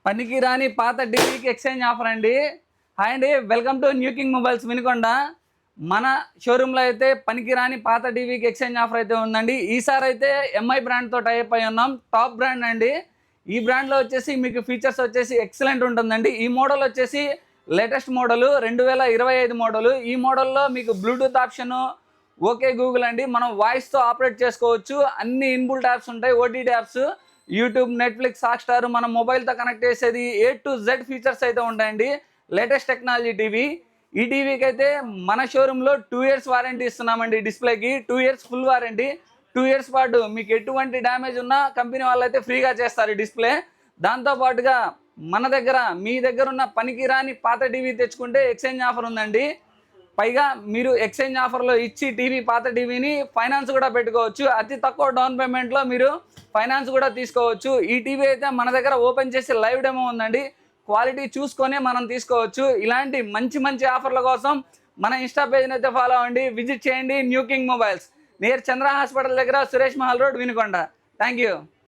పనికిరాని పాత టీవీకి ఎక్స్చేంజ్ ఆఫర్ అండి. హాయ్ అండి, welcome to new king mobiles Vinukonda. మన షోరూంలో అయితే పనికిరాని పాత టీవీకి ఎక్స్చేంజ్ ఆఫర్ అయితే ఉందండి. ఈసారి అయితే ఎంఐ బ్రాండ్తో టైప్ అయి ఉన్నాం. టాప్ బ్రాండ్ అండి. ఈ బ్రాండ్లో వచ్చేసి మీకు ఫీచర్స్ వచ్చేసి ఎక్సలెంట్ ఉంటుందండి. ఈ మోడల్ వచ్చేసి లేటెస్ట్ మోడల్ 2025 మోడల్. ఈ మోడల్లో మీకు బ్లూటూత్ ఆప్షన్, ఓకే గూగుల్ అండి, మనం వాయిస్తో ఆపరేట్ చేసుకోవచ్చు. అన్ని ఇన్బుల్ట్ యాప్స్ ఉంటాయి, OTT apps, YouTube, Netflix, Hotstar, మన మొబైల్తో కనెక్ట్ చేసేది A to Z ఫీచర్స్ అయితే ఉంటాయండి. Latest technology TV. ఈ టీవీకి అయితే మన షోరూంలో 2 years వారంటీ ఇస్తున్నామండి. డిస్ప్లేకి 2 years ఫుల్ వారంటీ. 2 years పాటు మీకు ఎటువంటి డ్యామేజ్ ఉన్నా కంపెనీ వాళ్ళు అయితే ఫ్రీగా చేస్తారు డిస్ప్లే. దాంతోపాటుగా మన దగ్గర మీ దగ్గర ఉన్న పనికిరాని పాత టీవీ తెచ్చుకుంటే ఎక్స్చేంజ్ ఆఫర్ ఉందండి. పైగా మీరు ఎక్స్చేంజ్ ఆఫర్లో ఇచ్చి పాత టీవీని ఫైనాన్స్ కూడా పెట్టుకోవచ్చు. అతి తక్కువ డౌన్ పేమెంట్లో మీరు ఫైనాన్స్ కూడా తీసుకోవచ్చు. ఈ టీవీ అయితే మన దగ్గర ఓపెన్ చేసి లైవ్ డెమో ఉందండి. క్వాలిటీ చూసుకొని మనం తీసుకోవచ్చు. ఇలాంటి మంచి మంచి ఆఫర్ల కోసం మన ఇన్స్టా పేజ్ని అయితే ఫాలో అవ్వండి, విజిట్ చేయండి. న్యూ కింగ్ మొబైల్స్, నియర్ చంద్ర హాస్పిటల్ దగ్గర, Suresh Mahal road, Vinukonda. Thank you.